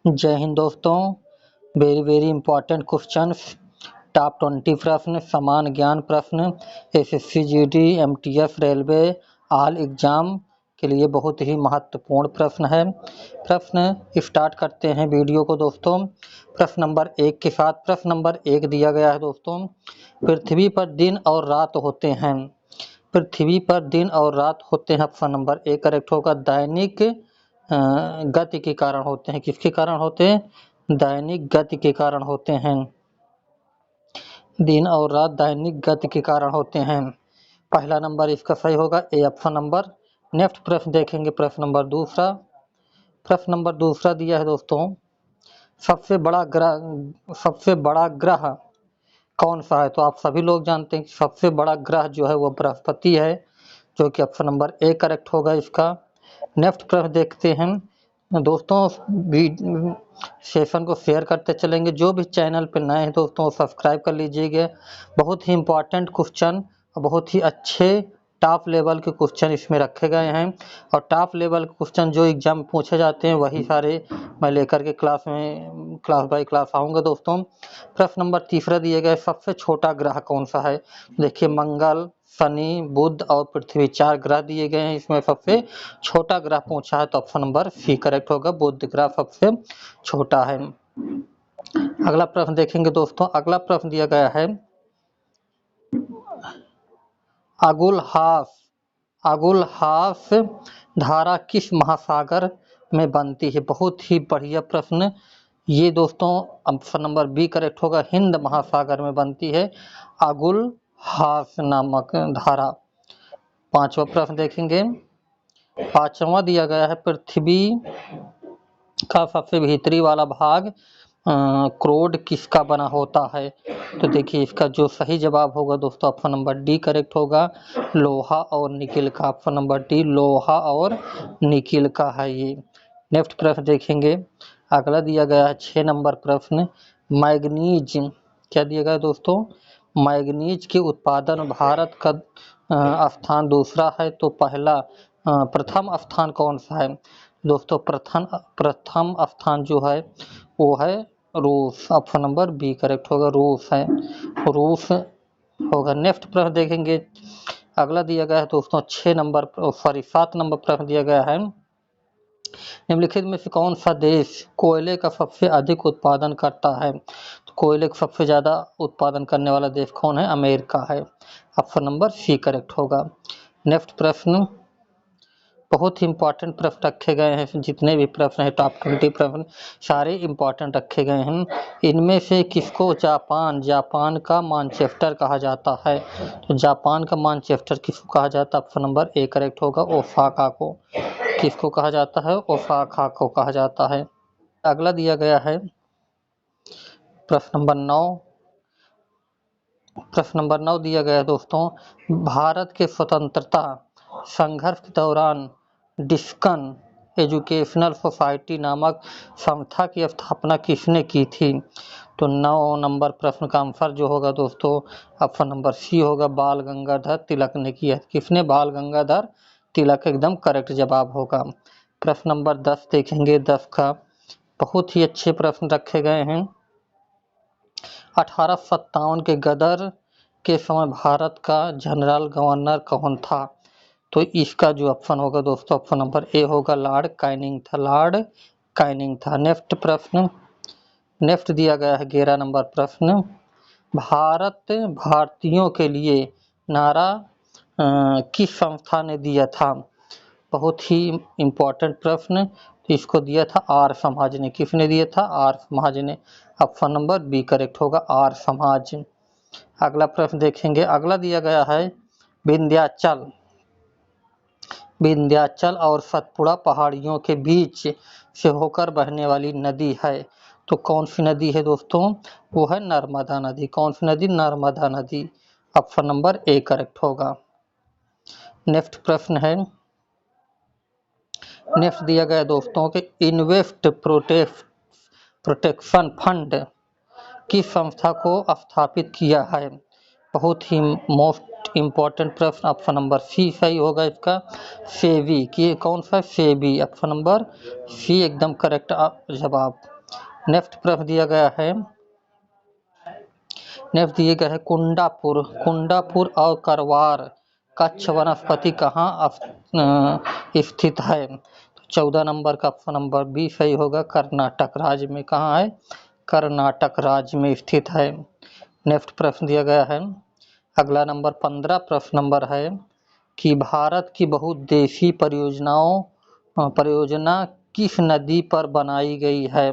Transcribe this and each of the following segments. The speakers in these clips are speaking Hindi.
जय हिंद दोस्तों। वेरी इंपॉर्टेंट क्वेश्चन, टॉप 20 प्रश्न, समान ज्ञान प्रश्न, SSC GD MTS railway all exam के लिए बहुत ही महत्वपूर्ण प्रश्न है। प्रश्न स्टार्ट करते हैं वीडियो को दोस्तों। प्रश्न नंबर 1 के साथ प्रश्न नंबर 1 दिया गया है दोस्तों। पृथ्वी पर दिन और रात होते हैं। पृथ्वी पर दिन और रात होते हैं। ऑप्शन नंबर 1 करेक्ट होगा। दैनिक गति के कारण होते हैं। किसके कारण होते हैं? दैनिक गति के कारण होते हैं। दिन और रात दैनिक गति के कारण होते हैं। पहला नंबर इसका सही होगा ए ऑप्शन नंबर। नेक्स्ट प्रश्न देखेंगे, प्रश्न नंबर दूसरा। प्रश्न नंबर दूसरा दिया है दोस्तों, सबसे बड़ा ग्रह कौन सा है? तो आप सभी लोग जानते हैं कि सबसे बड़ा ग्रह जो है वो बृहस्पति है, जो कि ऑप्शन नंबर ए करेक्ट होगा इसका। नेक्स्ट प्रश्न देखते हैं दोस्तों। सेशन को शेयर करते चलेंगे। जो भी चैनल पर नए हैं दोस्तों सब्सक्राइब कर लीजिएगा। बहुत ही इंपॉर्टेंट क्वेश्चन और बहुत ही अच्छे टॉप लेवल के क्वेश्चन इसमें रखे गए हैं। और टॉप लेवल के क्वेश्चन जो एग्जाम में पूछे जाते हैं वही सारे मैं लेकर के क्लास बाय क्लास आऊँगा दोस्तों। प्रश्न नंबर तीसरा दिए गए, सबसे छोटा ग्रह कौन सा है? देखिए, मंगल, शनि, बुध और पृथ्वी 4 ग्रह दिए गए हैं। इसमें सबसे छोटा ग्रह पूछा है तो ऑप्शन नंबर सी करेक्ट होगा। बुध ग्रह सबसे छोटा है। अगला प्रश्न देखेंगे दोस्तों। अगला प्रश्न दिया गया है, अगुलहास धारा किस महासागर में बनती है? बहुत ही बढ़िया प्रश्न ये दोस्तों। ऑप्शन नंबर बी करेक्ट होगा। हिंद महासागर में बनती है अगुलहास नामक धारा। पांचवा प्रश्न देखेंगे। पांचवा दिया गया है, पृथ्वी का सबसे भीतरी वाला भाग क्रोड किसका बना होता है? तो देखिए, इसका जो सही जवाब होगा दोस्तों ऑप्शन नंबर डी करेक्ट होगा। लोहा और निकिल का। ऑप्शन नंबर डी लोहा और निकिल का है ये। नेक्स्ट प्रश्न देखेंगे। अगला दिया गया है 6 नंबर प्रश्न, मैग्नीज क्या दिया गया दोस्तों? मैग्नीज के उत्पादन भारत का स्थान दूसरा है तो पहला प्रथम स्थान कौन सा है? दोस्तों प्रथम स्थान जो है वो है रूस। ऑप्शन नंबर बी करेक्ट होगा। रूस है, रूस होगा। नेक्स्ट प्रश्न देखेंगे। अगला दिया गया है दोस्तों 7 नंबर प्रश्न दिया गया है, निम्नलिखित में से कौन सा देश कोयले का सबसे अधिक उत्पादन करता है? तो कोयले का सबसे ज्यादा उत्पादन करने वाला देश कौन है? अमेरिका है। ऑप्शन नंबर सी करेक्ट होगा। नेक्स्ट प्रश्न, बहुत ही इंपॉर्टेंट प्रश्न रखे गए हैं। जितने भी प्रश्न हैं टॉप 20 प्रश्न सारे इंपॉर्टेंट रखे गए हैं। इनमें से किसको जापान का मानचेस्टर कहा जाता है? तो जापान का मानचेस्टर किसको कहा जाता है? ऑप्शन नंबर ए करेक्ट होगा। ओसाका को। किसको कहा जाता है? ओसाका को कहा जाता है। अगला दिया गया है प्रश्न नंबर 9। प्रश्न नंबर 9 दिया गया है दोस्तों, भारत के स्वतंत्रता संघर्ष के दौरान डिस्कन एजुकेशनल सोसाइटी नामक संस्था की स्थापना किसने की थी? तो 9 नंबर प्रश्न का आंसर जो होगा दोस्तों ऑप्शन नंबर सी होगा। बाल गंगाधर तिलक ने किया। किसने? बाल गंगाधर तिलक एकदम करेक्ट जवाब होगा। प्रश्न नंबर 10 देखेंगे। 10 का बहुत ही अच्छे प्रश्न रखे गए हैं। 1857 के गदर के समय भारत का जनरल गवर्नर कौन था? तो इसका जो ऑप्शन होगा दोस्तों ऑप्शन नंबर ए होगा। लॉर्ड कैनिंग था। लॉर्ड कैनिंग था। नेक्स्ट प्रश्न, नेक्स्ट दिया गया है 11 नंबर प्रश्न, भारतीयों के लिए नारा किस संस्था ने दिया था? बहुत ही इंपॉर्टेंट प्रश्न। तो इसको दिया था आर्य समाज ने। किसने दिया था? आर्य समाज ने। ऑप्शन नंबर बी करेक्ट होगा। आर्य समाज। अगला प्रश्न देखेंगे। अगला दिया गया है, विंध्याचल और सतपुड़ा पहाड़ियों के बीच से होकर बहने वाली नदी है। तो कौन सी नदी है दोस्तों? वो है नर्मदा नदी। कौन सी नदी? नर्मदा नदी। ऑप्शन नंबर ए करेक्ट होगा। नेक्स्ट प्रश्न है, नेक्स्ट दिया गया दोस्तों कि इन्वेस्ट प्रोटेक्शन फंड किस संस्था को स्थापित किया है? बहुत ही मोस्ट इम्पॉर्टेंट प्रश्न। ऑप्शन नंबर सी सही होगा इसका। सेबी की। कौन सा? सेबी। ऑप्शन नंबर सी एकदम करेक्ट जवाब। नेक्स्ट प्रश्न दिया गया है, कुंडापुर और करवार कच्छ वनस्पति कहाँ स्थित है? 14 नंबर का ऑप्शन नंबर बी सही होगा, कर्नाटक राज्य में। कहाँ है? कर्नाटक राज्य में स्थित है। नेक्स्ट प्रश्न दिया गया है, अगला नंबर 15 प्रश्न नंबर है कि भारत की बहुउद्देशीय परियोजना किस नदी पर बनाई गई है?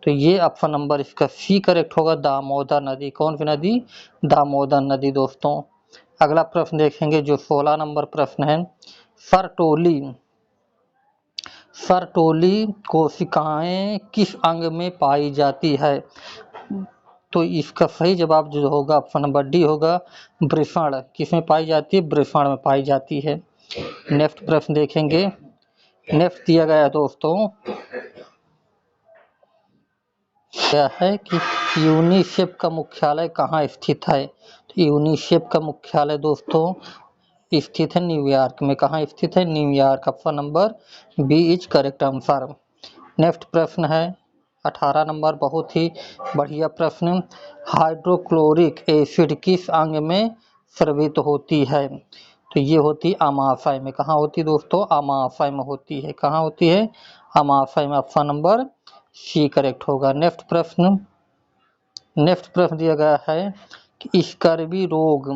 तो ये ऑप्शन नंबर इसका सी करेक्ट होगा, दामोदर नदी। कौन सी नदी? दामोदर नदी दोस्तों। अगला प्रश्न देखेंगे जो 16 नंबर प्रश्न है, सरटोली कोशिकाएं किस अंग में पाई जाती है? तो इसका सही जवाब जो होगा ऑप्शन नंबर डी होगा, वृषण। किसमें पाई जाती है? वृषण में पाई जाती है। नेक्स्ट प्रश्न देखेंगे, नेक्स्ट दिया गया है दोस्तों, क्या है कि यूनिसेफ का मुख्यालय कहाँ स्थित है? तो यूनिसेफ का मुख्यालय दोस्तों स्थित है न्यूयॉर्क में। कहाँ स्थित है? New York. Option number B is correct answer. Next प्रश्न है 18 नंबर, बहुत ही बढ़िया प्रश्न, हाइड्रोक्लोरिक एसिड किस अंग में स्रावित होती है? तो ये होती अमाशय में। कहाँ होती दोस्तों? अमाशय में होती है। कहाँ होती है? अमाशय में। ऑप्शन नंबर सी करेक्ट होगा। नेक्स्ट प्रश्न दिया गया है कि स्कर्वी रोग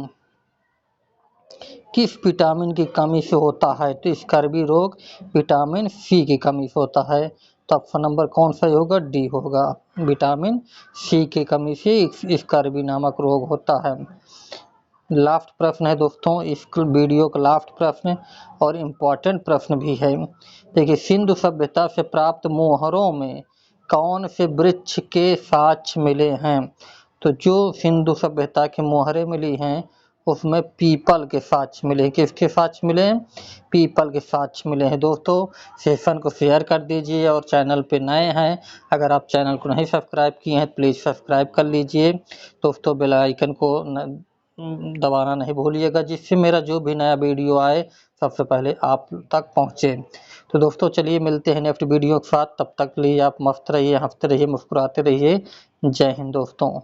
किस विटामिन की कमी से होता है? तो स्कर्वी रोग विटामिन सी की कमी से होता है। तो ऑप्शन नंबर कौन सा होगा? डी होगा, विटामिन सी की कमी से स्कर्वी नामक रोग होता है। लास्ट प्रश्न है दोस्तों, इस वीडियो का लास्ट प्रश्न और इम्पोर्टेंट प्रश्न भी है। देखिए, सिंधु सभ्यता से प्राप्त मोहरों में कौन से वृक्ष के साक्ष्य मिले हैं? तो जो सिंधु सभ्यता की मोहरें मिली हैं उसमें पीपल के साक्ष्य मिले हैं। किसके साक्ष्य मिले हैं? पीपल के साक्ष्य मिले हैं। दोस्तों सेशन को शेयर कर दीजिए और चैनल पे नए हैं, अगर आप चैनल को नहीं सब्सक्राइब किए हैं प्लीज़ सब्सक्राइब कर लीजिए दोस्तों। बेल आइकन को दबाना नहीं भूलिएगा, जिससे मेरा जो भी नया वीडियो आए सबसे पहले आप तक पहुँचे। तो दोस्तों चलिए मिलते हैं नेक्स्ट वीडियो के साथ, तब तक लिए आप मस्त रहिए, हंसते रहिए, मुस्कुराते रहिए। जय हिंद दोस्तों।